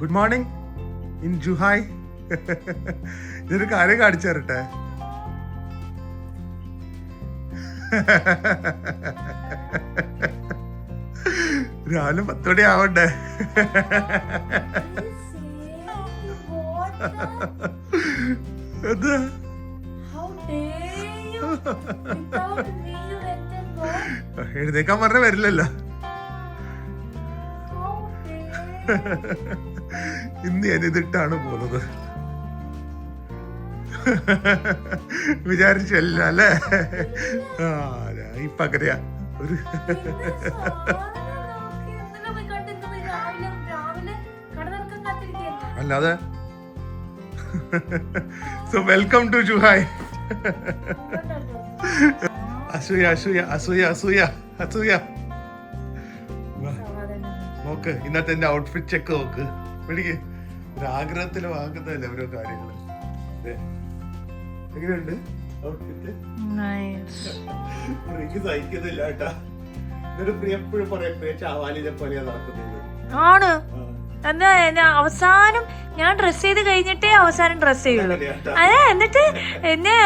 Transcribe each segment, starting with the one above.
Good morning in ജുഹായ്. ഇതൊരു കാര്യം കാണിച്ചു തരട്ടെ. രാവിലെ 10 മണി ആവണ്ടേ? എന്താ എഴുന്നേക്കാൻ പറഞ്ഞ വരില്ലല്ലോ. ഇന്ന് ഞാൻ ഇതിട്ടാണ് പോകുന്നത്. വിചാരിച്ചല്ല അല്ലേ? ഇപ്പൊ അങ്ങനെയാ ഒരു അല്ലാതെ. So welcome to Zhuhai. അസൂയ അസൂയ അസൂയ അസൂയ അസൂയ. നോക്ക് ഇന്നത്തെ എന്റെ ഔട്ട്ഫിറ്റ് ചെക്ക് നോക്ക്. എനിക്ക് ഒരു ആഗ്രഹത്തിൽ വാങ്ങുന്നതല്ലേ ഓരോ കാര്യങ്ങള്. എങ്ങനെയുണ്ട് ഔട്ട്ഫിറ്റ്? എനിക്ക് സഹിക്കുന്നില്ല കേട്ടാ. ഒരു എപ്പോഴും പറയാം പ്രിയ ചാവാലിനെ പോലെയാ നടക്കുന്നത്. ആണ് എന്താ അവസാനം ഞാൻ ഡ്രസ് ചെയ്ത് കഴിഞ്ഞിട്ടേ അവസാനം ഡ്രസ് ചെയ്യുള്ളൂ. അതെ, എന്നിട്ട് എന്നെ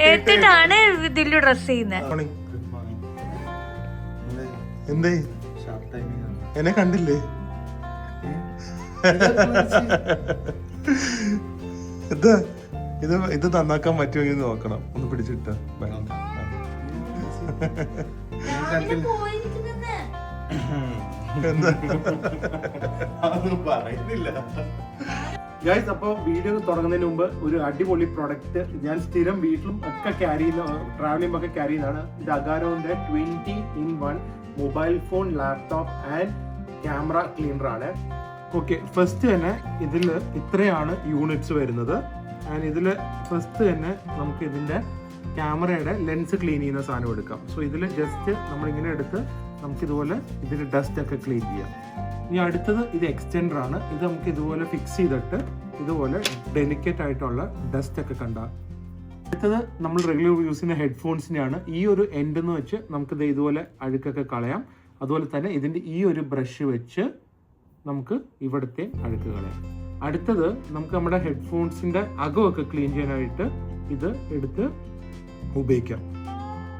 എടുത്തിട്ടാണ് ദില്ലു ഡ്രസ് ചെയ്യുന്നത്. എന്തേ എന്നെ കണ്ടില്ലേ? എന്താ ഇത് നന്നാക്കാൻ പറ്റുമെങ്കിൽ നോക്കണം. ഒന്ന് പിടിച്ചിട്ട ഗൈസ്, അപ്പൊ വീഡിയോ തുടങ്ങുന്നതിന് മുമ്പ് ഒരു അടിപൊളി പ്രൊഡക്റ്റ് ഞാൻ സ്ഥിരം വീട്ടിലും ഒക്കെ ക്യാരി ചെയ്യുന്ന, ട്രാവലിംഗ് ഒക്കെ ക്യാരി ചെയ്യുന്നതാണ്. ഇത് അഗാരോന്റെ 20-in-1 mobile phone, laptop and camera cleaner ആണ്. ഓക്കെ, ഫസ്റ്റ് തന്നെ ഇതിൽ ഇത്രയാണ് യൂണിറ്റ്സ് വരുന്നത്. ആൻഡ് ഇതിൽ ഫസ്റ്റ് തന്നെ നമുക്ക് ഇതിന്റെ ക്യാമറയുടെ ലെൻസ് ക്ലീൻ ചെയ്യുന്ന സാധനം എടുക്കാം. സോ ഇതിൽ ജസ്റ്റ് നമ്മളിങ്ങനെ എടുത്ത് നമുക്ക് ഇതുപോലെ ഇതിൽ ഡസ്റ്റ് ഒക്കെ ക്ലീൻ ചെയ്യാം. ഇനി അടുത്തത് ഇത് എക്സ്റ്റെൻഡർ ആണ്. ഇത് നമുക്ക് ഇതുപോലെ ഫിക്സ് ചെയ്തിട്ട് ഇതുപോലെ ഡെലിക്കേറ്റ് ആയിട്ടുള്ള ഡസ്റ്റ് ഒക്കെ കണ്ടാൽ. അടുത്തത് നമ്മൾ റെഗുലർ യൂസ് ചെയ്യുന്ന ഹെഡ്ഫോൺസിനെയാണ്. ഈ ഒരു എൻഡ് എന്ന് വെച്ച് നമുക്കിത് ഇതുപോലെ അഴുക്കൊക്കെ കളയാം. അതുപോലെ തന്നെ ഇതിൻ്റെ ഈ ഒരു ബ്രഷ് വെച്ച് നമുക്ക് ഇവിടുത്തെ അഴുക്ക് കളയാം. അടുത്തത് നമുക്ക് നമ്മുടെ ഹെഡ്ഫോൺസിൻ്റെ അകമൊക്കെ ക്ലീൻ ചെയ്യാനായിട്ട് ഇത് എടുത്ത് ഉപയോഗിക്കാം.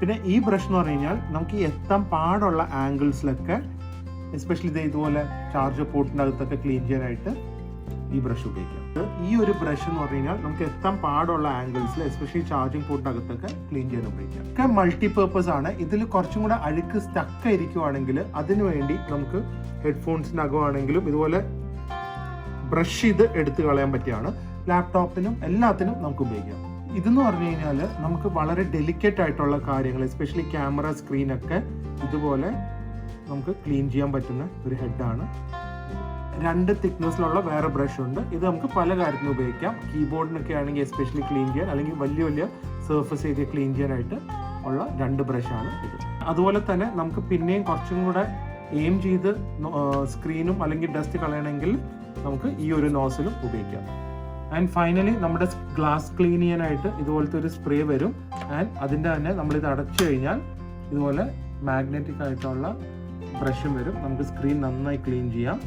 പിന്നെ ഈ ബ്രഷ് എന്ന് പറഞ്ഞു കഴിഞ്ഞാൽ നമുക്ക് എത്താൻ പാടുള്ള ആംഗിൾസിലൊക്കെ, എസ്പെഷ്യലി ഇത് ഇതുപോലെ ചാർജർ പോർട്ടിൻ്റെ അകത്തൊക്കെ ക്ലീൻ ചെയ്യാനായിട്ട് ഈ ബ്രഷ് ഉപയോഗിക്കാം. ഈ ഒരു ബ്രഷ് എന്ന് പറഞ്ഞു കഴിഞ്ഞാൽ നമുക്ക് എത്താൻ പാടുള്ള ആംഗിൾസിൽ, എസ്പെഷ്യലി ചാർജിങ് പോർട്ടിൻ്റെ അകത്തൊക്കെ ക്ലീൻ ചെയ്യാൻ ഉപയോഗിക്കാം. ഒക്കെ മൾട്ടിപർപ്പസ് ആണ്. ഇതിൽ കുറച്ചും കൂടെ അഴുക്ക് സ്റ്റക്ക് ആയിരിക്കുവാണെങ്കിൽ അതിനു വേണ്ടി നമുക്ക് ഹെഡ്ഫോൺസിൻ്റെ അകമാണെങ്കിലും ഇതുപോലെ ബ്രഷ് ചെയ്ത് എടുത്ത് കളയാൻ പറ്റിയാണ്. ലാപ്ടോപ്പിനും എല്ലാത്തിനും നമുക്ക് ഉപയോഗിക്കാം. ഇതെന്ന് പറഞ്ഞു കഴിഞ്ഞാൽ നമുക്ക് വളരെ ഡെലിക്കേറ്റ് ആയിട്ടുള്ള കാര്യങ്ങൾ, എസ്പെഷ്യലി ക്യാമറ സ്ക്രീനൊക്കെ ഇതുപോലെ നമുക്ക് ക്ലീൻ ചെയ്യാൻ പറ്റുന്ന ഒരു ഹെഡാണ്. 2 തിക്നെസ്സിലുള്ള വേറെ ബ്രഷ് ഉണ്ട്. ഇത് നമുക്ക് പല കാര്യത്തിനും ഉപയോഗിക്കാം. കീബോർഡിനൊക്കെ ആണെങ്കിൽ എസ്പെഷ്യലി ക്ലീൻ ചെയ്യാൻ, അല്ലെങ്കിൽ വലിയ വലിയ സർഫസ് ഏരിയ ക്ലീൻ ചെയ്യാനായിട്ട് ഉള്ള 2 ബ്രഷാണ് ഇത്. അതുപോലെ തന്നെ നമുക്ക് പിന്നെയും കുറച്ചും കൂടെ എയിം ചെയ്ത് സ്ക്രീനും അല്ലെങ്കിൽ ഡസ്റ്റ് കളയണമെങ്കിൽ നമുക്ക് ഈ ഒരു നോസിലും ഉപയോഗിക്കാം. ആൻഡ് ഫൈനലി നമ്മുടെ ഗ്ലാസ് ക്ലീൻ ചെയ്യാനായിട്ട് ഇതുപോലത്തെ ഒരു സ്പ്രേ വരും. ആൻഡ് അതിൻ്റെ തന്നെ നമ്മളിത് അടച്ചു കഴിഞ്ഞാൽ ഇതുപോലെ മാഗ്നറ്റിക് ആയിട്ടുള്ള ബ്രഷും വരും. നമുക്ക് സ്ക്രീൻ നന്നായി ക്ലീൻ ചെയ്യാം.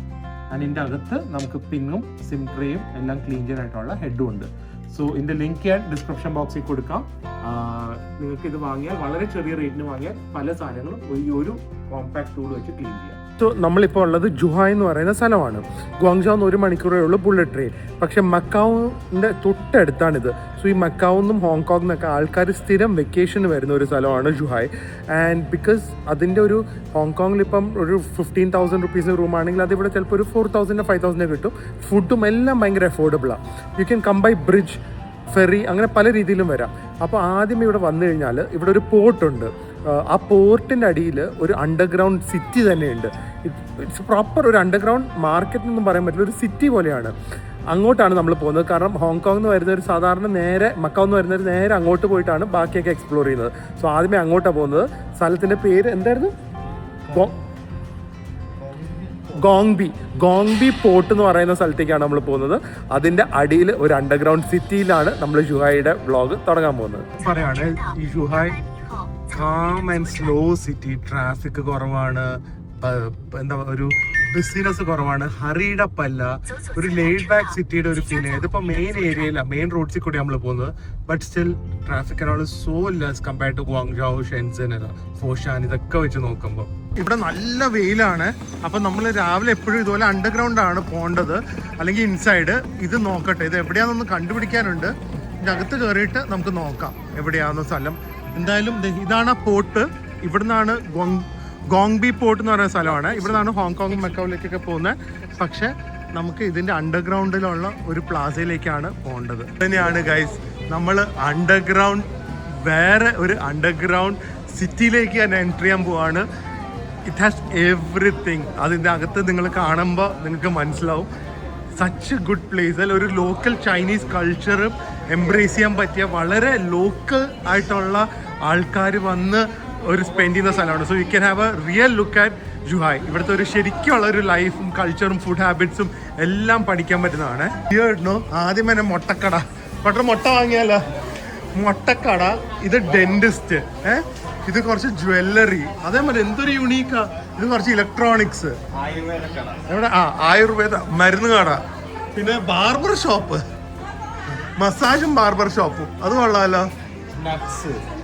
ആൻഡ് ഇതിൻ്റെ അകത്ത് നമുക്ക് പിന്നും സിം ട്രേയും എല്ലാം ക്ലീൻ ചെയ്യാനായിട്ടുള്ള ഹെഡും ഉണ്ട്. സോ ഇതിൻ്റെ ലിങ്ക് ഞാൻ ഡിസ്ക്രിപ്ഷൻ ബോക്സിൽ കൊടുക്കാം. നിങ്ങൾക്ക് ഇത് വാങ്ങിയാൽ വളരെ ചെറിയ റേറ്റിന് വാങ്ങിയാൽ പല സാധനങ്ങളും ഈ ഒരു കോമ്പാക്ട് ടൂൾ വെച്ച് ക്ലീൻ ചെയ്യാം. സോ നമ്മളിപ്പോൾ ഉള്ളത് ജുഹായ് എന്ന് പറയുന്ന സ്ഥലമാണ്. ഗ്വാങ്ജോന്ന് 1 മണിക്കൂറേ ഉള്ളൂ ബുള്ളറ്റ് ട്രെയിൻ. പക്ഷെ മക്കാവിൻ്റെ തൊട്ടടുത്താണിത്. സോ ഈ മക്കാവിൽ നിന്നും ഹോങ്കോങ്ങിൽ നിന്നൊക്കെ ആൾക്കാർ സ്ഥിരം വെക്കേഷന് വരുന്ന ഒരു സ്ഥലമാണ് ജുഹായ്. ആൻഡ് ബിക്കോസ് അതിൻ്റെ ഒരു ഹോങ്കോങ്ങിൽ ഇപ്പം ഒരു 15,000 റുപ്പീസിന് റൂമാണെങ്കിൽ അതിവിടെ ചിലപ്പോൾ ഒരു 4,000 5,000 കിട്ടും. ഫുഡും എല്ലാം ഭയങ്കര അഫോർഡബിളാണ്. You can come by bridge, ferry, അങ്ങനെ പല രീതിയിലും വരാം. അപ്പോൾ ആദ്യം ഇവിടെ വന്നു കഴിഞ്ഞാൽ ഇവിടെ ഒരു പോർട്ടുണ്ട്. ആ പോർട്ടിൻ്റെ അടിയിൽ ഒരു അണ്ടർഗ്രൗണ്ട് സിറ്റി തന്നെയുണ്ട്. ഇറ്റ്സ് പ്രോപ്പർ ഒരു അണ്ടർഗ്രൗണ്ട് മാർക്കറ്റ് എന്നൊന്നും പറയാൻ പറ്റില്ല, ഒരു സിറ്റി പോലെയാണ്. അങ്ങോട്ടാണ് നമ്മൾ പോകുന്നത്. കാരണം ഹോങ്കോങ്ങിൽ നിന്ന് വരുന്നവർ സാധാരണ നേരെ മക്കാവിൽ നിന്ന് വരുന്നവർ നേരെ അങ്ങോട്ട് പോയിട്ടാണ് ബാക്കിയൊക്കെ എക്സ്പ്ലോർ ചെയ്യുന്നത്. സോ ആദ്യമേ അങ്ങോട്ടാണ് പോകുന്നത്. സ്ഥലത്തിൻ്റെ പേര് എന്തായിരുന്നു? ഗോങ്ബി പോർട്ട് എന്ന് പറയുന്ന സ്ഥലത്തേക്കാണ് നമ്മൾ പോകുന്നത്. അതിൻ്റെ അടിയിൽ ഒരു അണ്ടർഗ്രൗണ്ട് സിറ്റിയിലാണ് നമ്മൾ ജുഹായിയുടെ വ്ളോഗ് തുടങ്ങാൻ പോകുന്നത്. പറയാണ് ഈ Zhuhai calm and slow city. Traffic കുറവാണ്, എന്താ ഒരു ബിസിനസ് കുറവാണ്, ഹറീഡ് അപ്പ് അല്ല, ഒരു ലേഡ് ബാക്ക് സിറ്റിയുടെ ഒരു ഫീൽ. ഇതിപ്പോ മെയിൻ ഏരിയയില, മെയിൻ റോഡ്സിൽ കൂടി നമ്മൾ പോകുന്നത്. ബട്ട് സ്റ്റിൽ ട്രാഫിക് ആണ് so less compare to Guangzhou, Shenzhen, Foshan ഇതൊക്കെ വെച്ച് നോക്കുമ്പോൾ. ഇവിടെ നല്ല വെയിലാണ്. അപ്പൊ നമ്മൾ രാവിലെ എപ്പോഴും ഇതുപോലെ അണ്ടർഗ്രൗണ്ട് ആണ് പോകേണ്ടത്, അല്ലെങ്കിൽ ഇൻസൈഡ്. ഇത് നോക്കട്ടെ, ഇത് എവിടെയാണെന്നൊന്ന് കണ്ടുപിടിക്കാനുണ്ട്. ഇതിനകത്ത് കയറിയിട്ട് നമുക്ക് നോക്കാം എവിടെയാണെന്ന സ്ഥലം. എന്തായാലും ഇതാണ് ആ പോർട്ട്. ഇവിടുന്നാണ് ഗോങ്ബി പോർട്ട് എന്ന് പറയുന്ന സ്ഥലമാണ്. ഇവിടുന്നാണ് ഹോങ്കോങ് മക്കൗവിലേക്കൊക്കെ പോകുന്നത്. പക്ഷെ നമുക്ക് ഇതിന്റെ അണ്ടർഗ്രൗണ്ടിലുള്ള ഒരു പ്ലാസയിലേക്കാണ് പോകേണ്ടത്. തന്നെയാണ് ഗൈസ്, നമ്മൾ അണ്ടർഗ്രൗണ്ട്, വേറെ ഒരു അണ്ടർഗ്രൗണ്ട് സിറ്റിയിലേക്ക് തന്നെ എൻട്രി ചെയ്യാൻ പോവാണ്. It has everything. അതിൻ്റെ അകത്ത് നിങ്ങൾ കാണുമ്പോൾ നിങ്ങൾക്ക് മനസ്സിലാവും. Such A good place. അതിൽ ഒരു ലോക്കൽ ചൈനീസ് കൾച്ചറും എംബ്രേസ് ചെയ്യാൻ പറ്റിയ വളരെ ലോക്കൽ ആയിട്ടുള്ള ആൾക്കാർ വന്ന് ഒരു സ്പെൻഡ് ചെയ്യുന്ന സ്ഥലമാണ്. So you can have a real look at Zhuhai. ഇവിടുത്തെ ഒരു ശരിക്കുള്ള ഒരു ലൈഫും കൾച്ചറും ഫുഡ് ഹാബിറ്റ്സും എല്ലാം പഠിക്കാൻ പറ്റുന്നതാണ്. ഇടുന്നു ആദ്യം തന്നെ മുട്ടക്കട. മുട്ട വാങ്ങിയാലോ? മുട്ടക്കട. ഇത് ഡെന്റിസ്റ്റ്. ഇത് കുറച്ച് ജ്വല്ലറി. അതേപോലെ എന്തൊരു യുണീക്കാ. ഇത് കുറച്ച് ഇലക്ട്രോണിക്സ്. എവിടെ? ആയുർവേദ മരുന്ന് കട. പിന്നെ ബാർബർ ഷോപ്പ്, മസാജും ബാർബർ ഷോപ്പും. അത് കൊള്ളാലോ.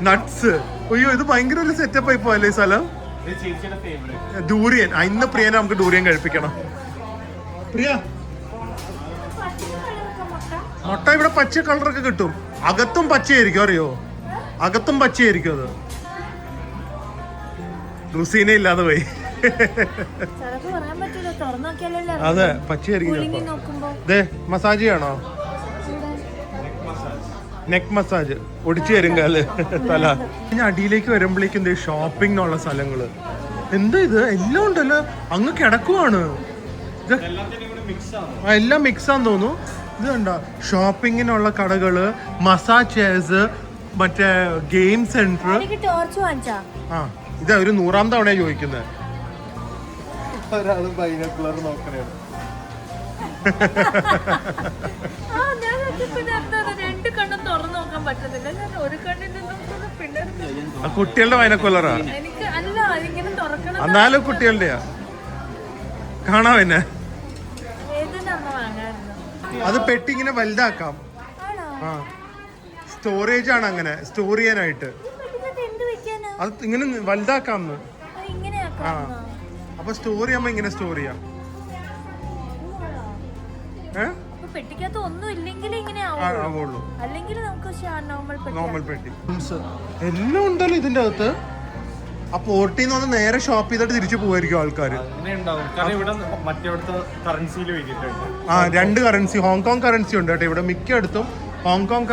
നട്ട്സ്. അയ്യോ, ഇത് ഭയങ്കര ഒരു സെറ്റപ്പ് ആയി പോയല്ലേ ഈ സ്ഥലം. ഡൂറിയൻ. ഇന്ന് പ്രിയനെ നമുക്ക് ഡൂറിയൻ കഴിപ്പിക്കണം. പ്രിയ, മുട്ട ഇവിടെ പച്ച കളറൊക്കെ കിട്ടും. അകത്തും പച്ചയായിരിക്കും, അറിയോ? അകത്തും പച്ചയായിരിക്കും. അത് റുസീനെ ഇല്ലാതെ പോയി. അതെ, പച്ചയായിരിക്കും. മസാജ് ചെയ്യണോ? Neck massage. ഒടിച്ചു തരും കാല്, തല. ഇനി അടിയിലേക്ക് വരുമ്പോഴേക്കും ഷോപ്പിംഗ് എന്നുള്ള സ്ഥലങ്ങള്. എന്താ ഇത്? എല്ലാം ഉണ്ടല്ലോ. അങ്ങ് കിടക്കുവാണ്. എല്ലാം മിക്സ് ആന്ന് തോന്നുന്നു. ഇത് കണ്ടോ, ഷോപ്പിങ്ങിനുള്ള കടകള്, മസാജ് ചെയർസ്, മറ്റേ ഗെയിം സെന്റർ. ആ, ഇതാ ഒരു 100ാം തവണ ചോദിക്കുന്നത്. കുട്ടികളുടെ ബൈനക്കുലറാ. എന്നാലും കുട്ടികളുടെയാ. കാണാ. പിന്നെ അത് പെട്ടി ഇങ്ങനെ വലുതാക്കാം. ആ, സ്റ്റോറേജ് ആണ്, അങ്ങനെ സ്റ്റോർ ചെയ്യാനായിട്ട്. അത് ഇങ്ങനെ വലുതാക്കാന്ന്. ആ, അപ്പൊ സ്റ്റോർ ചെയ്യുമ്പോ ഇങ്ങനെ സ്റ്റോർ ചെയ്യാം. നോർമൽ പെട്ടി. എല്ലാം ഉണ്ടല്ലോ ഇതിന്റെ അകത്ത്. ആ പോർട്ടിൽ നിന്ന് നേരെ ഷോപ്പ് ചെയ്തിട്ട് തിരിച്ചു പോവായിരിക്കും ആൾക്കാർ. ആ, 2 കറൻസി. ഹോങ്കോങ് കറൻസി ഉണ്ട് കേട്ടോ ഇവിടെ മിക്കയിടത്തും. ഹോങ്കോങ്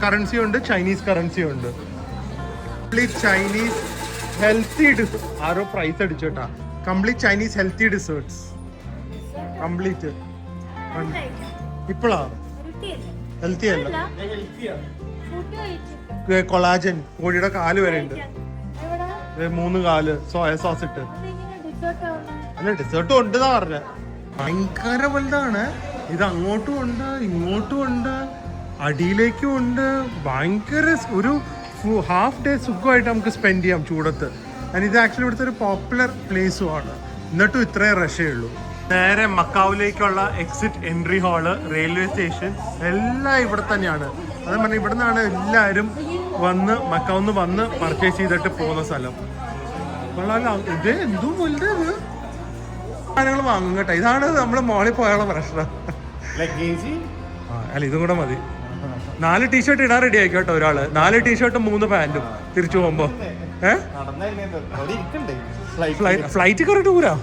കറൻസി ഉണ്ട്, ചൈനീസ് കറൻസി ഉണ്ട്. ചൈനീസ് ഹെൽത്തി ആരോ പ്രൈസ് അടിച്ചോട്ടാ. Complete Chinese healthy desserts. Complete. ഇപ്പോഴാ ഹെൽത്തി അല്ല, കൊളാജൻ. കോഴിയുടെ കാല് വരെ ഉണ്ട്. 3 കാല് സോയ സോസ് ഇട്ട്. അല്ല, ഡിസേർട്ടും ഉണ്ടെന്നാ പറഞ്ഞ. ഭയങ്കര വലുതാണ് ഇത്. അങ്ങോട്ടും ഉണ്ട്, ഇങ്ങോട്ടും ഉണ്ട്, അടിയിലേക്കും ഉണ്ട്. ഭയങ്കര ഒരു ഹാഫ് ഡേ സുഖമായിട്ട് നമുക്ക് സ്പെൻഡ് ചെയ്യാം ചൂടത്ത്. ആൻഡ് ഇത് ആക്ച്വലി ഇവിടുത്തെ ഒരു പോപ്പുലർ പ്ലേസും ആണ്. എന്നിട്ടും ഇത്രയും റഷേ ഉള്ളൂ. നേരെ മക്കാവിലേക്കുള്ള exit entry hall, railway station എല്ലാം ഇവിടെ തന്നെയാണ്. അത് പറഞ്ഞാൽ ഇവിടെ നിന്നാണ് എല്ലാവരും വന്ന് മക്കാവിന്ന് വന്ന് പർച്ചേസ് ചെയ്തിട്ട് പോകുന്ന സ്ഥലം. ഇത് എന്തോ വലുത്. സാധനങ്ങൾ വാങ്ങും കേട്ടോ. ഇതാണ് നമ്മൾ മോളിൽ പോയുള്ള പ്രശ്നം. അല്ല, ഇതും കൂടെ മതി. 4 ടീഷർട്ട് ഇടാൻ റെഡി ആയിക്കോട്ടെ ഒരാള്. 4 ടീഷർട്ടും 3 പാന്റും തിരിച്ചു പോകുമ്പോ. ഫ്ലൈറ്റ് കുറെ ദൂരാ,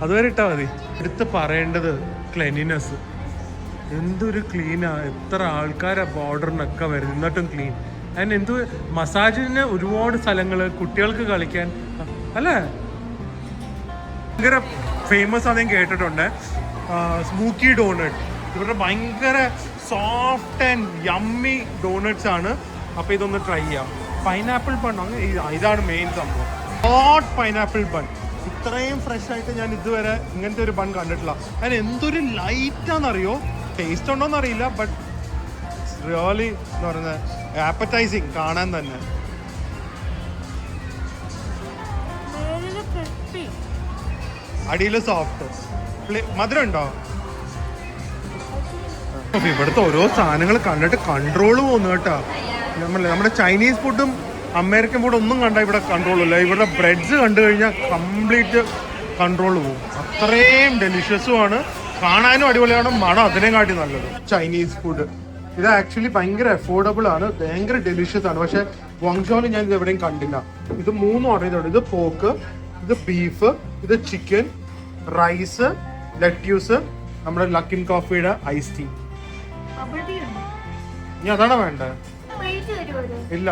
അതുവരെ ഇട്ടാ മതി. എടുത്ത് പറയേണ്ടത് ക്ലീനിനെസ്. എന്തൊരു ക്ലീനാ. എത്ര ആൾക്കാരാ ബോർഡറിനൊക്കെ വരുന്നത്, എന്നിട്ടും ക്ലീൻ. അതിന് എന്ത് മസാജിന് ഒരുപാട് സ്ഥലങ്ങള്, കുട്ടികൾക്ക് കളിക്കാൻ അല്ലേ. ഭയങ്കര ഫേമസ് ആണ്, ഞാൻ കേട്ടിട്ടുണ്ട്. സ്മൂക്കി ഡോണട്ട്. ഇവരുടെ ഭയങ്കര സോഫ്റ്റ് ആൻഡ് യമ്മി ഡോണട്ട്സ് ആണ്. അപ്പോൾ ഇതൊന്ന് ട്രൈ ചെയ്യാം. പൈനാപ്പിൾ ബൺ, അങ്ങനെ ഇതാണ് മെയിൻ സംഭവം. Hot pineapple bun. ഇത്രയും ഫ്രഷ് ആയിട്ട് ഞാൻ ഇതുവരെ ഇങ്ങനത്തെ ഒരു ബൺ കണ്ടിട്ടില്ല. അതിന് എന്തൊരു ലൈറ്റാണെന്നറിയോ. ടേസ്റ്റ് ഉണ്ടോയെന്ന് അറിയില്ല, ബട്ട് റിയലി എന്ന് പറയുന്നത് ആപ്പറ്റൈസിങ് കാണാൻ തന്നെ. അടിയിൽ സോഫ്റ്റ്. മധുരം ഉണ്ടോ? ഇവിടുത്തെ ഓരോ സാധനങ്ങൾ കണ്ടിട്ട് കൺട്രോൾ പോകുന്നു കേട്ടോ. നമ്മുടെ ചൈനീസ് ഫുഡും അമേരിക്കൻ ഫുഡും ഒന്നും കണ്ടാൽ ഇവിടെ കൺട്രോൾ ഇല്ല. ഇവിടെ ബ്രെഡ്സ് കണ്ടു കഴിഞ്ഞാൽ കംപ്ലീറ്റ് കൺട്രോൾ പോകും. അത്രയും ഡെലിഷ്യസുമാണ്, കാണാനും അടിപൊളിയാണ്, മണം അതിനെ കാട്ടി നല്ലത്. ചൈനീസ് ഫുഡ് ഇത് ആക്ച്വലി ഭയങ്കര അഫോർഡബിൾ ആണ്, ഭയങ്കര ഡെലിഷ്യസ് ആണ്. പക്ഷെ ഗുവാങ്ജോയിൽ ഞാൻ ഇത് എവിടെയും കണ്ടില്ല. ഇത് 3 ഓർഡർ ചെയ്തിട്ടുണ്ട്. ഇത് പോർക്ക്, ഇത് ബീഫ്, ഇത് ചിക്കൻ, റൈസ്, ലെറ്റ്യൂസ്, നമ്മുടെ ലക്കിൻ കോഫിയുടെ ഐസ് ടീ. ഇനി അതാണോ വേണ്ടത്? ഇല്ല,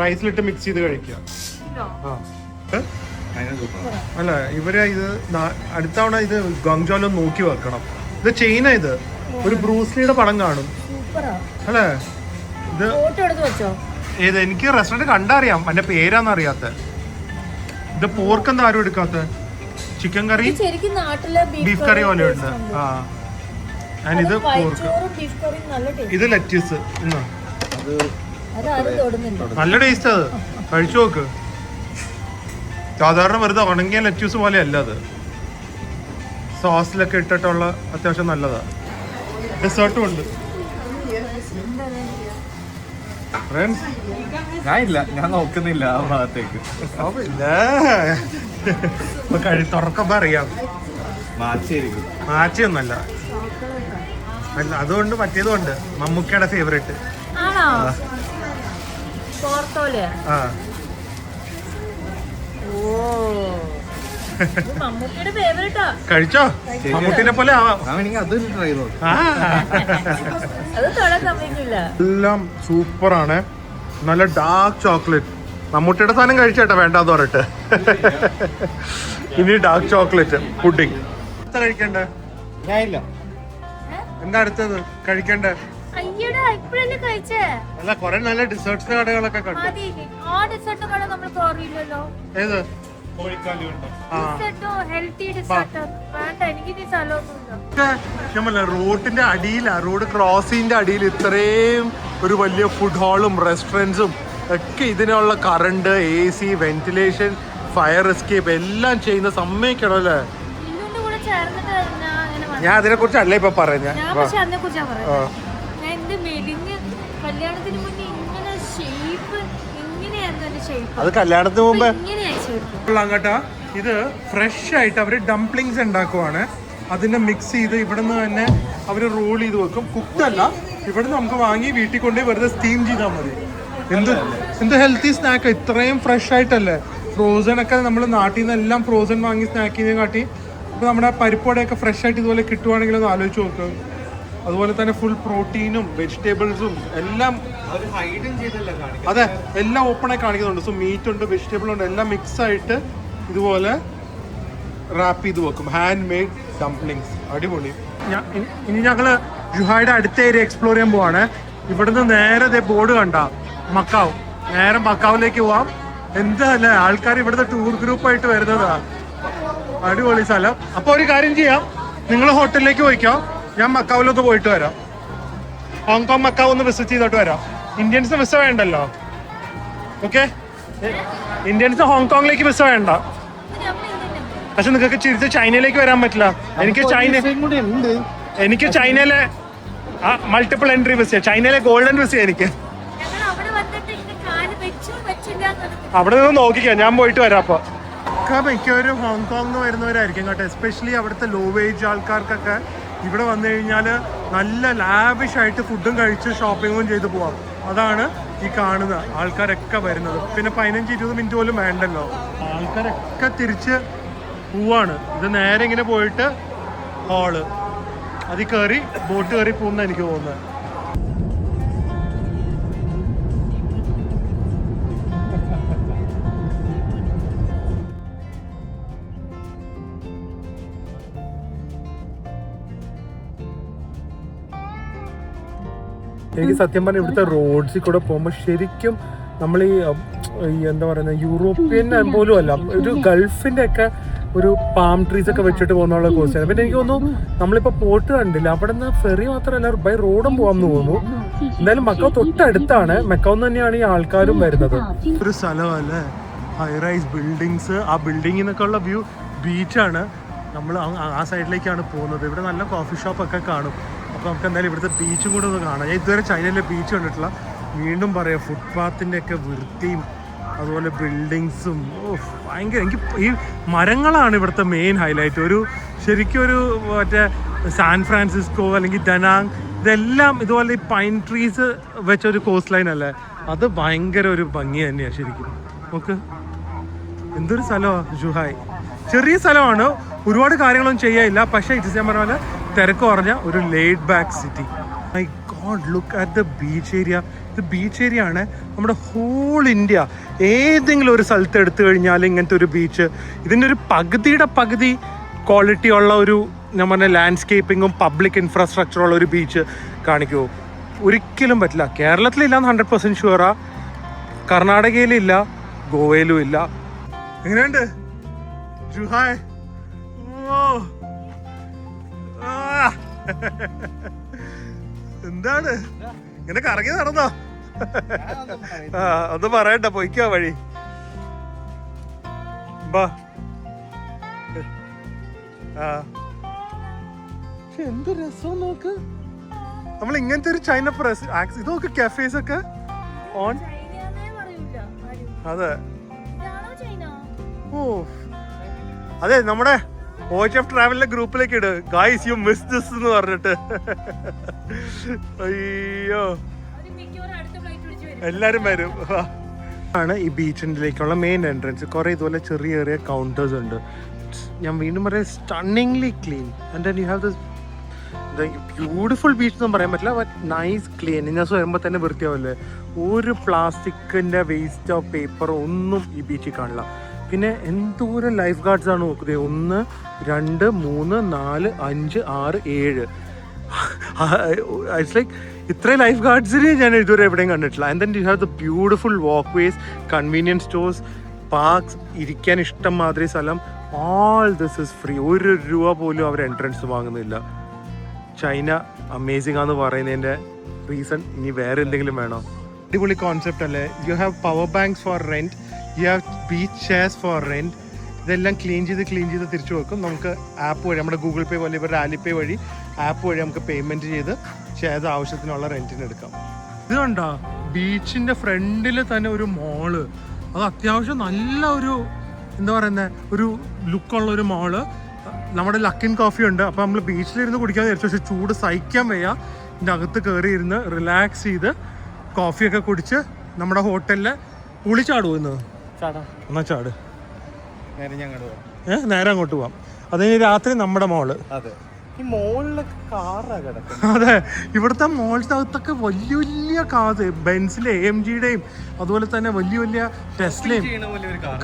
റൈസിലിട്ട് മിക്സ് ചെയ്ത് കഴിക്കുക. അല്ല ഇവര് ഇത് അടുത്ത തവണ ഇത് ഗുവാങ്ജോയിലും നോക്കി വെക്കണം. ഇത് ചൈന, ഇത് ഒരു ബ്രൂസ്ലിയുടെ പടം കാണും അല്ലേ? ഇത് ഏത് എനിക്ക് റെസ്റ്റോറന്റ് കണ്ടറിയാം, എന്റെ പേരാന്ന് അറിയാത്ത. ഇത് പോർക്ക് എന്താ ആരും എടുക്കാത്ത? ചിക്കൻ കറി, ബീഫ് കറി പോലെ ഉണ്ട്. ആ, ഇത് പോർക്ക്, ഇത് ലെറ്റ്യൂസ്. നല്ല ടേസ്റ്റ്, അത് കഴിച്ചു നോക്ക്. സാധാരണ വെറുതെ ഉണങ്ങിയ ലെറ്റ്യൂസ് പോലെ അല്ല അത്, സോസിലൊക്കെ ഇട്ടിട്ടുള്ള അത്യാവശ്യം നല്ലതാ. ഡെസേർട്ടും ഉണ്ട്. ഞാൻ നോക്കുന്നില്ല ആ ഭാഗത്തേക്ക്. തുറക്കുമ്പോ അറിയാം. മാച്ചയൊന്നല്ല, അതുകൊണ്ട് മറ്റേതുകൊണ്ട് മമ്മൂക്കയുടെ ഫേവറേറ്റ്. ആ, കഴിച്ചോ? മമ്മൂട്ടിനെ പോലെ ആവാം. എല്ലാം സൂപ്പറാണ്, നല്ല ഡാർക്ക് ചോക്ലേറ്റ്. മമ്മൂട്ടിയുടെ സാധനം കഴിച്ചേട്ടാ വേണ്ടാന്ന് പറഞ്ഞിട്ട്. ഇനി ഡാർക്ക് ചോക്ലേറ്റ് പുഡിംഗ് കഴിക്കണ്ടേ? എന്താ അടുത്തത് കഴിക്കണ്ടേ? അല്ല, കൊറേ നല്ല ഡിസേർട്ട്സ് കടകളൊക്കെ കണ്ടു. ഏത്? റോഡിന്റെ അടിയിലാ, റോഡ് ക്രോസിന്റെ അടിയിൽ ഇത്രയും ഒരു വലിയ ഫുഡ് ഹാളും റെസ്റ്റോറൻറ്റ്സും ഒക്കെ, ഇതിനുള്ള current, AC, ventilation, fire escape എല്ലാം ചെയ്യുന്ന സമ്മതിക്കണം അല്ലേ? ഞാൻ അതിനെ കുറിച്ചല്ല ഇപ്പൊ പറഞ്ഞ. അത് കല്യാണത്തിന് മുമ്പ് അങ്ങോട്ടാ. ഇത് ഫ്രഷ് ആയിട്ട് അവര് ഡംപ്ലിങ്സ് ഉണ്ടാക്കുവാണ്. അതിനെ മിക്സ് ചെയ്ത് ഇവിടുന്ന് തന്നെ അവര് റോൾ ചെയ്ത് വെക്കും. കുക്ക്ഡ് അല്ല, ഇവിടുന്ന് നമുക്ക് വാങ്ങി വീട്ടിൽ കൊണ്ടുപോയി വെറുതെ സ്റ്റീം ചെയ്താൽ മതി. എന്ത് ഹെൽത്തി സ്നാക്ക്, ഇത്രയും ഫ്രഷ് ആയിട്ടല്ലേ. ഫ്രോസൺ ഒക്കെ നമ്മൾ നാട്ടിൽ നിന്ന് എല്ലാം ഫ്രോസൺ വാങ്ങി സ്നാക്കിനെ കാട്ടി ഇപ്പൊ നമ്മുടെ പരിപ്പോടെയൊക്കെ ഫ്രഷ് ആയിട്ട് ഇതുപോലെ കിട്ടുവാണെങ്കിൽ ഒന്ന് ആലോചിച്ച് നോക്ക്. അതുപോലെ തന്നെ ഫുൾ പ്രോട്ടീനും വെജിറ്റബിൾസും എല്ലാം, അതെ, എല്ലാം ഓപ്പൺ ആയി കാണിക്കുന്നുണ്ട്. സോ മീറ്റ് ഉണ്ട്, വെജിറ്റബിൾ ഉണ്ട്, എല്ലാം മിക്സ് ആയിട്ട് ഇതുപോലെ റാപ്പ് ചെയ്ത് വെക്കും. ഹാൻഡ് മെയ്ഡ് ഡംപ്ലിങ്സ്, അടിപൊളി. ഇനി ഞങ്ങള് ജുഹായുടെ അടുത്ത ഏരിയ എക്സ്പ്ലോർ ചെയ്യാൻ പോവാണ്. ഇവിടുന്ന് നേരെ ബോർഡ് കണ്ട മക്കാവ്, നേരെ മക്കാവിലേക്ക് പോവാം. എന്താ അല്ലേ, ആൾക്കാർ ഇവിടുത്തെ ടൂർ ഗ്രൂപ്പായിട്ട് വരുന്നതാ. അടിപൊളി സ്ഥലം. അപ്പൊ ഒരു കാര്യം ചെയ്യാം, നിങ്ങൾ ഹോട്ടലിലേക്ക് പോയിക്കോ, ഞാൻ മക്കാവിലൊന്ന് പോയിട്ട് വരാം. ഹോങ്കോങ് മക്കാവ് ഒന്ന് വിസിറ്റ് ചെയ്തോട്ട് വരാം. ഇന്ത്യൻസ് വിസ വേണ്ടല്ലോ, ഓക്കെ? ഇന്ത്യൻസ് ഹോങ്കോങ്ങിലേക്ക് വിസ വേണ്ട. പക്ഷെ നിങ്ങൾക്ക് തിരിച്ച് ചൈനയിലേക്ക് വരാൻ പറ്റില്ല. എനിക്ക് ചൈനയിലെ മൾട്ടിപ്പിൾ എൻട്രി വിസ, ചൈനയിലെ ഗോൾഡൻ വിസ. എനിക്ക് അവിടെ നിന്ന് നോക്കിക്കോ, ഞാൻ പോയിട്ട് വരാം. അപ്പൊ മിക്കവരും ഹോങ്കോങ്ങിൽ വരുന്നവരായിരിക്കും കേട്ടോ. എസ്പെഷ്യലി അവിടുത്തെ ലോ വേജ് ആൾക്കാർക്കൊക്കെ ഇവിടെ വന്നു കഴിഞ്ഞാൽ നല്ല ലാവിഷ് ആയിട്ട് ഫുഡും കഴിച്ച് ഷോപ്പിങ്ങും ചെയ്ത് പോവാം. അതാണ് ഈ കാണുന്ന ആൾക്കാരൊക്കെ വരുന്നത്. പിന്നെ 15-20 മിനിറ്റ് പോലും വേണ്ടല്ലോ, ആൾക്കാരൊക്കെ തിരിച്ച് പോവാണ്. ഇത് നേരെ ഇങ്ങനെ പോയിട്ട് ഹാള്, അതിൽ കയറി ബോട്ട് കയറി പോകുന്ന എനിക്ക് തോന്നുന്നത്. എനിക്ക് സത്യം പറഞ്ഞാൽ ഇവിടുത്തെ റോഡ്സിൽ കൂടെ പോകുമ്പോൾ ശരിക്കും നമ്മൾ ഈ എന്താ പറയുന്നത്, യൂറോപ്യൻ പോലും അല്ല, ഒരു ഗൾഫിന്റെ ഒക്കെ ഒരു പാം ട്രീസ് ഒക്കെ വെച്ചിട്ട് പോകുന്നുള്ള കോഴ്സാണ്. പിന്നെ എനിക്ക് തോന്നുന്നു നമ്മളിപ്പോൾ പോർട്ട് കണ്ടില്ല, അവിടെ നിന്ന് ഫെറി മാത്രമല്ല ബൈ റോഡും പോകാമെന്ന് തോന്നുന്നു. എന്തായാലും മക്കാവ് തൊട്ടടുത്താണ്. മക്കാവ് തന്നെയാണ് ഈ ആൾക്കാരും വരുന്നത്. ഒരു സ്ഥലമല്ലേ, ഹൈ റൈസ് ബിൽഡിങ്സ്, ആ ബിൽഡിങ്ങിൽ നിന്നൊക്കെ ഉള്ള വ്യൂ ബീച്ചാണ്. നമ്മൾ ആ സൈഡിലേക്കാണ് പോകുന്നത്. ഇവിടെ നല്ല കോഫി ഷോപ്പൊക്കെ കാണും. അപ്പോൾ നമുക്ക് എന്തായാലും ഇവിടുത്തെ ബീച്ചും കൂടെ ഒന്ന് കാണാം. ഞാൻ ഇതുവരെ ചൈനയിലെ ബീച്ച് കണ്ടിട്ടില്ല. വീണ്ടും പറയാം, ഫുട്പാത്തിൻ്റെയൊക്കെ വൃത്തിയും അതുപോലെ ബിൽഡിങ്സും ഭയങ്കര. എനിക്ക് ഈ മരങ്ങളാണ് ഇവിടുത്തെ മെയിൻ ഹൈലൈറ്റ്. ശരിക്കും ഒരു മറ്റേ സാൻ ഫ്രാൻസിസ്കോ അല്ലെങ്കിൽ ഡനാങ് ഇതെല്ലാം ഇതുപോലെ ഈ പൈൻ ട്രീസ് വെച്ചൊരു കോസ്റ്റ് ലൈൻ അല്ലേ, അത് ഭയങ്കര ഒരു ഭംഗി തന്നെയാണ് ശരിക്കും. നമുക്ക് എന്തൊരു സ്ഥലമാണ് ജുഹായ്. ചെറിയ സ്ഥലമാണ്, ഒരുപാട് കാര്യങ്ങളൊന്നും ചെയ്യാനില്ല. പക്ഷേ ഇറ്റ്സ് ഞാൻ പറഞ്ഞ പോലെ തിരക്ക് കുറഞ്ഞ ഒരു laid back city. My God, look at the beach area. ഇത് ബീച്ച് ഏരിയ ആണ്. നമ്മുടെ ഹോൾ ഇന്ത്യ ഏതെങ്കിലും ഒരു സ്ഥലത്ത് എടുത്തു കഴിഞ്ഞാൽ ഇങ്ങനത്തെ ഒരു ബീച്ച്, ഇതിൻ്റെ ഒരു പകുതിയുടെ പകുതി ക്വാളിറ്റി ഉള്ള ഒരു ഞാൻ പറഞ്ഞ ലാൻഡ്സ്കേപ്പിങ്ങും പബ്ലിക് ഇൻഫ്രാസ്ട്രക്ചറുള്ള ഒരു ബീച്ച് കാണിക്കുമോ? ഒരിക്കലും പറ്റില്ല. കേരളത്തിലില്ലാന്ന് 100% ഷുവറാ. കർണാടകയിലില്ല, ഗോവയിലും ഇല്ല. എങ്ങനെയുണ്ട് ജുഹായ്? എന്താണ് ഇങ്ങനെ കറങ്ങി നടന്നോ? ഒന്ന് പറയണ്ട, പൊയ്ക്കോ വഴി. എന്ത് രസം നോക്ക്. നമ്മൾ ഇങ്ങനത്തെ ഒരു ചൈന പ്രസ് ഇത് നോക്ക്, കഫേസ് ഒക്കെ ഓൺ. അതെ ഓ അതെ, നമ്മുടെ OHF ട്രാവലിന്റെ ഗ്രൂപ്പിലേക്ക് ഇട്, ഗായ്സ് യു മിസ് ദിസ് എന്ന് പറഞ്ഞിട്ട്. അയ്യോ, എല്ലാരും വരും. ആണ് ഈ ബീച്ചിലേക്കുള്ള മെയിൻ എൻട്രൻസ്. കുറെ ഇതുപോലെ ചെറിയ ചെറിയ കൗണ്ടേഴ്സ് ഉണ്ട്. ഞാൻ വീണ്ടും പറയാം, stunningly clean. And then you have this beautiful beach എന്ന് പറയാൻ പറ്റില്ല, ബട്ട് നൈസ് ക്ലീൻ. ഞാൻ വരുമ്പോൾ തന്നെ വൃത്തിയാവില്ലേ. ഒരു പ്ലാസ്റ്റിക്കിൻ്റെ വേസ്റ്റോ പേപ്പറോ ഒന്നും ഈ ബീച്ചിൽ കാണില്ല. പിന്നെ എന്തോരം ലൈഫ് ഗാർഡ്സ് ആണ് നോക്കുന്നത്. 1 2 3 4 5 6 7. ഇറ്റ്സ് ലൈക്ക് ഇത്രയും ലൈഫ് ഗാർഡ്സിന് ഞാൻ ഇതുവരെ എവിടെയും കണ്ടിട്ടില്ല. And then you have the beautiful walkways, convenience stores, parks, ഇരിക്കാൻ ഇഷ്ടം മാതിരി സ്ഥലം. All this is free. 1 രൂപ പോലും അവർ എൻട്രൻസ് വാങ്ങുന്നില്ല. ചൈന അമേസിംഗ് ആണെന്ന് പറയുന്നതിൻ്റെ റീസൺ ഇനി വേറെ എന്തെങ്കിലും വേണോ? അടിപൊളി കോൺസെപ്റ്റ് അല്ലേ. You have power banks for rent, you have beach chairs for rent. ഇതെല്ലാം ക്ലീൻ ചെയ്ത് തിരിച്ചു വെക്കും. നമുക്ക് ആപ്പ് വഴി, നമ്മുടെ ഗൂഗിൾ പേ പോലെ ഇവരുടെ ആലിപ്പേ വഴി ആപ്പ് വഴി നമുക്ക് പേയ്മെൻറ്റ് ചെയ്ത് ചെയർസ് ആവശ്യത്തിനുള്ള റെൻറ്റിന് എടുക്കാം. ഇത് കണ്ടോ, ബീച്ചിൻ്റെ ഫ്രണ്ടിൽ തന്നെ ഒരു മോള്. അത് അത്യാവശ്യം നല്ല ഒരു എന്താ പറയുന്നത്, ഒരു ലുക്കുള്ള ഒരു മോള്. നമ്മുടെ ലക്കിൻ കോഫി ഉണ്ട്. അപ്പോൾ നമ്മൾ ബീച്ചിലിരുന്ന് കുടിക്കാൻ വിചാരിച്ചു, പക്ഷേ ചൂട് സഹിക്കാൻ വയ്യ. ഇതിൻ്റെ അകത്ത് കയറി ഇരുന്ന് റിലാക്സ് ചെയ്ത് കോഫിയൊക്കെ കുടിച്ച് നമ്മുടെ ഹോട്ടലിൽ പുളിച്ചാടുമോ ഇന്ന്? എന്നാ ചാട്. നേരെ അങ്ങോട്ട് പോവാം. അതിന് രാത്രി നമ്മുടെ മോള്. അതെ, ഈ മോളിലൊക്കെ കാറാ കിടക്കുന്നത്. അതെ, ഇവിടുത്തെ മോളിൻ്റെ അകത്തൊക്കെ വലിയ വലിയ കാറ്, ബെൻസിലെ AMGയുടെയും അതുപോലെ തന്നെ വലിയ വലിയ ടെസ്ലയും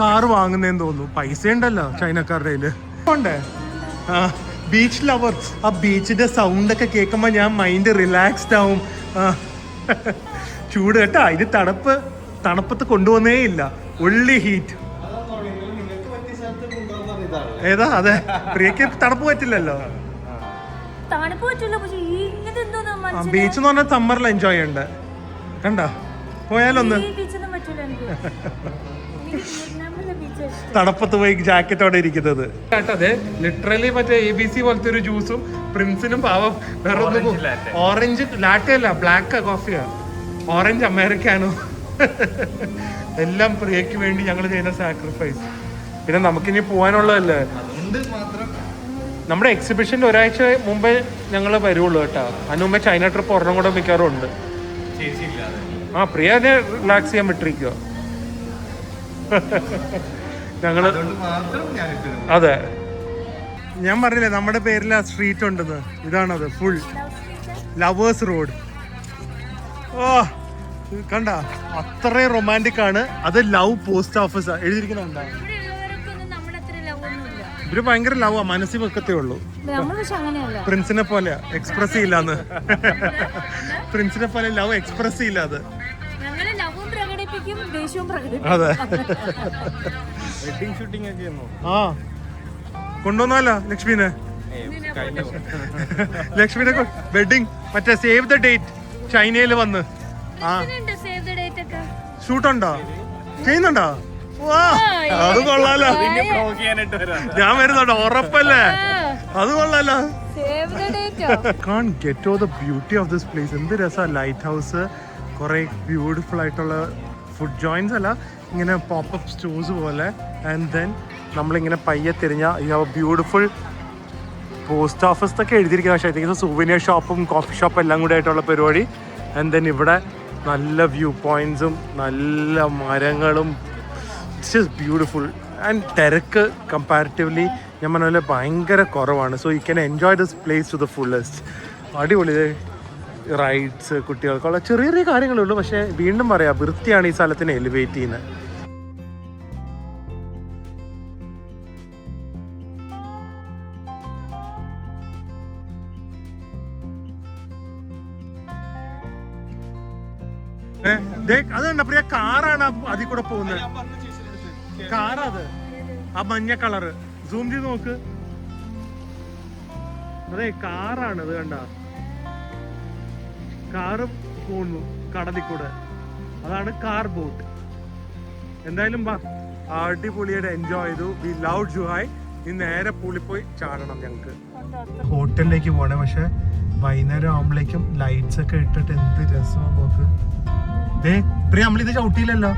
കാറ് വാങ്ങുന്നതെന്ന് തോന്നുന്നു. പൈസ ഉണ്ടല്ലോ ചൈനക്കാരുടെ കയ്യില്. ഉണ്ടേ ബീച്ച് ലവർ. ആ ബീച്ചിന്റെ സൗണ്ട് ഒക്കെ കേൾക്കുമ്പോൾ ഞാൻ മൈൻഡ് റിലാക്സ്ഡ് ആവും. ചൂട് കേട്ടാ, ഇത് തണുപ്പത്ത് കൊണ്ടുവന്നേ ഇല്ല, ഒള്ളി ഹീറ്റ്. ഏതാ? അതെ, പ്രിയക്ക് തണുപ്പ് പറ്റില്ലല്ലോ. ബീച്ച് എന്ന് പറഞ്ഞാൽ സമ്മറിൽ എൻജോയ് ചെയ്യണ്ട. കണ്ട പോയാലൊന്ന് തണുപ്പത്ത് പോയി ജാക്കറ്റോടെ ഇരിക്കുന്നത്. അതെ, ലിറ്ററലി മറ്റേ ABC പോലത്തെ ഒരു ജ്യൂസും പ്രിൻസിനും പാവം വേറെ ഒന്നും. ഓറഞ്ച് ലാറ്റെ അല്ല, ബ്ലാക്ക് കോഫിയാ. Orange americano. എല്ലാം പ്രിയക്ക് വേണ്ടി ഞങ്ങൾ ചെയ്യുന്ന സാക്രിഫൈസ്. പിന്നെ നമുക്കിനി പോകാനുള്ളതല്ലേ. നമ്മുടെ എക്സിബിഷൻ്റെ ഒരാഴ്ച മുമ്പേ ഞങ്ങൾ വരുള്ളൂ കേട്ടോ. അതിന് മുമ്പേ ചൈന ട്രിപ്പ് ഒരെണ്ണം കൂടെ മിക്കാറുണ്ട്. പ്രിയ റിലാക്സ് ചെയ്യാൻ വിട്ടിരിക്കുക ഞങ്ങള്. അതെ, ഞാൻ പറഞ്ഞില്ലേ നമ്മുടെ പേരിൽ ആ സ്ട്രീറ്റ് ഉണ്ടെന്ന്. ഇതാണത്, ഫുൾ ലവേഴ്സ് റോഡ്. ഓ കണ്ട, അത്രയും റൊമാൻറ്റിക് ആണ്. അത് ലവ് പോസ്റ്റ് ഓഫീസാ എഴുതിയിരിക്കുന്നുണ്ടോ? ഇവര് ഭയങ്കര ലവാ, മനസ്സിൽ വെക്കത്തേ ഉള്ളൂ. പ്രിൻസിനെ പോലെ എക്സ്പ്രസ് ചെയ്യില്ലാന്ന്. പ്രിൻസിനെ പോലെ ലവ് എക്സ്പ്രസ് ചെയ്യില്ല. അത് അതെ. വെഡിങ് ഷൂട്ടിംഗ് ഒക്കെ കൊണ്ടുവന്നല്ലോ ലക്ഷ്മിനെ. ലക്ഷ്മിനെ വെഡിങ് മറ്റേ സേവ് ദ ഡേറ്റ് ചൈനയിൽ വന്ന് ഷൂട്ടുണ്ടോ? ചെയ്യുന്നുണ്ടോ? അത് കൊള്ളാലോ. ഞാൻ വരുന്നുണ്ട് ഉറപ്പല്ലേ? അത് കൊള്ളാലോ. Can't get over the beauty of this place. എന്ത് രസമാണ്. ലൈറ്റ് ഹൗസ്, കുറെ ബ്യൂട്ടിഫുൾ ആയിട്ടുള്ള ഫുഡ് ജോയിൻസ് അല്ല, ഇങ്ങനെ പോപ്പപ്പ് സ്റ്റോഴ്സ് പോലെ. ആൻഡ് ദെൻ നമ്മളിങ്ങനെ പയ്യെ തിരിഞ്ഞ you have beautiful post office എന്നൊക്കെ എഴുതിയിരിക്കുന്നത്. പക്ഷേ എനിക്ക് സുവനിയർ ഷോപ്പും കോഫി ഷോപ്പും എല്ലാം കൂടെ ആയിട്ടുള്ള പരിപാടി. ആൻഡ് ദെൻ ഇവിടെ നല്ല വ്യൂ പോയിന്റ്സും നല്ല മരങ്ങളും. It's just beautiful. ആൻഡ് തിരക്ക് കമ്പാരിറ്റീവ്ലി ഞാൻ പറഞ്ഞ പോലെ ഭയങ്കര കുറവാണ്. So you can enjoy this place to the fullest. അടിപൊളി റൈഡ്സ്, കുട്ടികൾക്കുള്ള ചെറിയ ചെറിയ കാര്യങ്ങളുള്ളൂ. പക്ഷേ വീണ്ടും പറയാം, വൃത്തിയാണ് ഈ സ്ഥലത്തിനെ എലിവേറ്റ് ചെയ്യുന്നത്. അത് കണ്ട പ്രിയ, കാറാണ് അതിൽ കൂടെ പോകുന്നത്. കാറത്, ആ മഞ്ഞ കളറ് സൂം ചെയ്ത് നോക്ക്. അതെ, കാറാണ് അത്. കണ്ട, കാറ് പോകുന്നു കടലിൽ കൂടെ. അതാണ് കാർ ബോട്ട്. എന്തായാലും വാ, അടിപൊളിയായിട്ട് എൻജോയ് ചെയ്തു. We love Zhuhai. ഇനി നേരെ പൂളിൽ പോയി ചാടണം ഞങ്ങക്ക്. ഹോട്ടലിലേക്ക് പോണേ. പക്ഷെ വൈകുന്നേരം ആവുമ്പോഴേക്കും ലൈറ്റ്സ് ഒക്കെ ഇട്ടിട്ട് എന്ത് രസമാണ് നോക്ക്. പ്രിയ, നമ്മളിത് ചവിട്ടിയില്ലല്ലോ.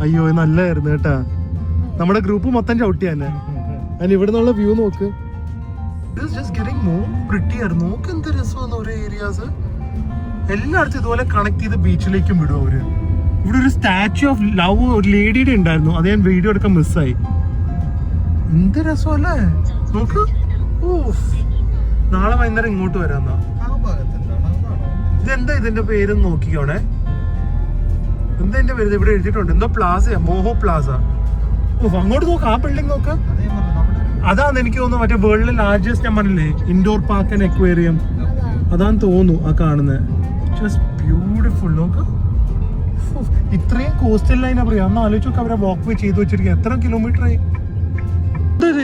അയ്യോ, നല്ലായിരുന്നു കേട്ടാ. നമ്മുടെ ഗ്രൂപ്പ് മൊത്തം ചവിട്ടി തന്നെ. അതിന് ഇവിടെ നിന്നുള്ള വ്യൂ നോക്ക്. നോക്ക് എന്ത് രസമാണ്. ഓരോ ഏരിയാസ് എല്ലായിടത്തും ഇതുപോലെ കണക്ട് ചെയ്ത് ബീച്ചിലേക്കും വിടും അവര്. ഇവിടെ ഒരു സ്റ്റാച്യു ഓഫ് ലവ് ഒരു ലേഡിയുടെ ഉണ്ടായിരുന്നു. അത് ഞാൻ വീഡിയോ എടുക്കാൻ മിസ്സായി. എന്ത് രസമല്ലേ നോക്ക്. നാളെ വൈകുന്നേരം ഇങ്ങോട്ട് വരാന്നാ. ഇതെന്താ ഇതിന്റെ പേര് നോക്കിക്കോണേ. എന്താ എന്റെ പേര് ഇവിടെ എഴുതിയിട്ടുണ്ട്. എന്തോ പ്ലാസയാ, മോഹോ പ്ലാസ. അങ്ങോട്ട് നോക്ക്, ആ ബിൽഡിംഗ് നോക്ക്. അതാന്ന് എനിക്ക് തോന്നുന്നു മറ്റേ വേൾഡിലെ ലാർജസ്റ്റ്, ഞാൻ പറഞ്ഞില്ലേ, ഇൻഡോർ പാർക്ക് ആൻഡ് അക്വേറിയം. അതാന്ന് തോന്നുന്നു ആ കാണുന്നത്. Just beautiful. നോക്ക്, ഇത്രയും കോസ്റ്റൽ ലൈനാ പറയാ. അന്ന് ആലോചിച്ച് നോക്ക്, അവരെ വാക്ക് വേ ചെയ്ത് വെച്ചിരിക്കുക. എത്ര കിലോമീറ്റർ ആയി.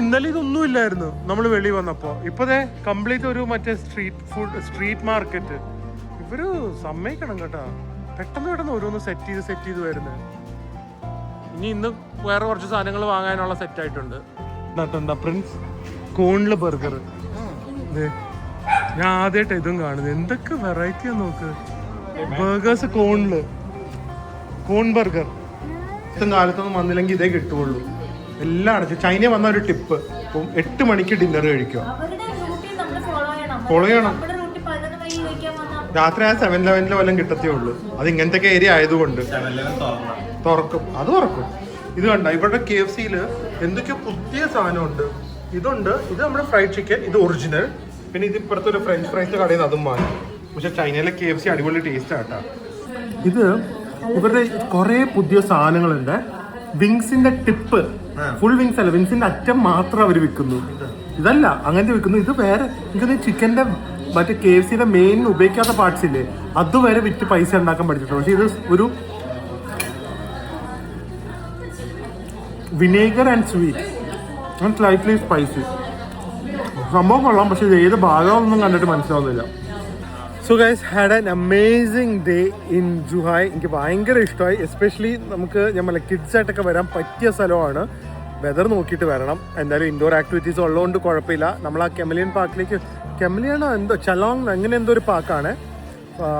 ഇന്നലെ ഇതൊന്നും ഇല്ലായിരുന്നു നമ്മൾ വെളി വന്നപ്പോ. ഇപ്പതേ കംപ്ലീറ്റ് ഒരു മറ്റേ സ്ട്രീറ്റ് മാർക്കറ്റ്. ഇവര് സമ്മതിക്കണം കേട്ടാ. പെട്ടെന്ന് ഓരോന്ന് സെറ്റ് ചെയ്ത് വരുന്നത്. ഇന്ന് വേറെ കുറച്ച് സാധനങ്ങൾ വാങ്ങാനുള്ള സെറ്റ് ആയിട്ടുണ്ട്. എന്താ പ്രിൻസ് കോണില് ബർഗർ. ഞാൻ ആദ്യമായിട്ട് ഇതും കാണുന്നത്. എന്തൊക്കെ വെറൈറ്റിയാ നോക്ക്. ബർഗേഴ്സ് കോണില്, കോൺ ബർഗർ. ഇത്തരം കാലത്തൊന്നും വന്നില്ലെങ്കിൽ ഇതേ കിട്ടുള്ളൂ. എല്ലാം അടച്ചു. ചൈന വന്ന ഒരു ടിപ്പ്, 8 മണിക്ക് ഡിന്നർ കഴിക്കുക. ഫോളോ ചെയ്യണം. രാത്രി ആ 7-Eleven വല്ലതും കിട്ടത്തേ ഉള്ളൂ. അത് ഇങ്ങനത്തെ ഏരിയ ആയതുകൊണ്ട് തുറക്കും. അത് തുറക്കും. ഇത് കണ്ട, ഇവിടെ KFC-യിൽ എന്തൊക്കെയോ പുതിയ സാധനമുണ്ട്. ഇതുണ്ട്, ഇത് നമ്മുടെ ഫ്രൈഡ് ചിക്കൻ, ഇത് ഒറിജിനൽ. പിന്നെ ഇത് ഇപ്പുറത്തെ ഒരു ഫ്രഞ്ച് ഫ്രൈസ് കടയിൽ നിന്ന് അതും വാങ്ങി. പക്ഷെ ചൈനയിലെ KFC അടിപൊളി ടേസ്റ്റ് ആട്ടാ. ഇത് ഇവരുടെ കുറെ പുതിയ സാധനങ്ങളുണ്ട്. വിങ്സിന്റെ ടിപ്പ്, ഫുൾ വിങ്സ് അല്ല, വിങ്സിന്റെ അറ്റം മാത്രം അവർ വിൽക്കുന്നു. ഇതല്ല അങ്ങനത്തെ വിൽക്കുന്നു. ഇത് വേറെ എനിക്ക് ചിക്കന്റെ മറ്റേ KFC-യുടെ മെയിൻ ഉപയോഗിക്കാത്ത പാർട്സ് ഇല്ലേ, അതുവരെ വിറ്റ് പൈസ ഉണ്ടാക്കാൻ പഠിച്ചിട്ടുണ്ട്. പക്ഷെ ഇത് ഒരു vinegar and sweet and slightly spicy സംഭവം കൊള്ളാം. പക്ഷെ ഇത് ഏത് ഭാഗമൊന്നും കണ്ടിട്ട് മനസ്സിലാവുന്നില്ല. So guys, had an amazing day in Zhuhai. എനിക്ക് ഭയങ്കര ഇഷ്ടമായി. എസ്പെഷ്യലി നമുക്ക് നമ്മളെ കിഡ്സായിട്ടൊക്കെ വരാൻ പറ്റിയ സ്ഥലമാണ്. വെതർ നോക്കിയിട്ട് വരണം. എന്തായാലും ഇൻഡോർ ആക്ടിവിറ്റീസ് ഉള്ളതുകൊണ്ട് കുഴപ്പമില്ല. നമ്മൾ ആ കെമലിയൻ പാർക്കിലേക്ക്, കെമലിയാണോ എന്തോ ചലോങ് അങ്ങനെ എന്തോ ഒരു പാർക്കാണ്.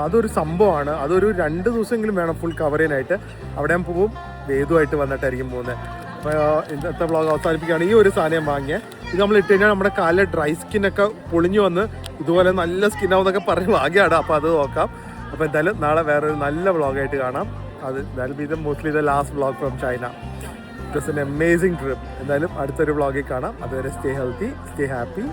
അതൊരു സംഭവമാണ്. അതൊരു 2 ദിവസമെങ്കിലും വേണം ഫുൾ കവർ ചെയ്യാനായിട്ട്. അവിടെ ഞാൻ പോവും, വേദുമായിട്ട് വന്നിട്ടായിരിക്കും പോകുന്നത്. അപ്പോൾ ഇന്നത്തെ വ്ളോഗ് അവസാനിപ്പിക്കുകയാണ്. ഈ ഒരു സാധനം വാങ്ങിയത്. ഇത് നമ്മൾ ഇട്ട് കഴിഞ്ഞാൽ നമ്മുടെ കാലിലെ ഡ്രൈ സ്കിന്നൊക്കെ പൊളിഞ്ഞു വന്ന് ഇതുപോലെ നല്ല സ്കിന്നാവുന്നൊക്കെ പറഞ്ഞ് വാങ്ങിയാണ്. അപ്പോൾ അത് നോക്കാം. അപ്പോൾ എന്തായാലും നാളെ വേറൊരു നല്ല വ്ളോഗായിട്ട് കാണാം. അത് എന്തായാലും ഇത് mostly the last vlog from China. It was an amazing trip. എന്തായാലും അടുത്തൊരു വ്ളോഗിൽ കാണാം. അതുവരെ സ്റ്റേ ഹെൽത്തി, സ്റ്റേ ഹാപ്പി.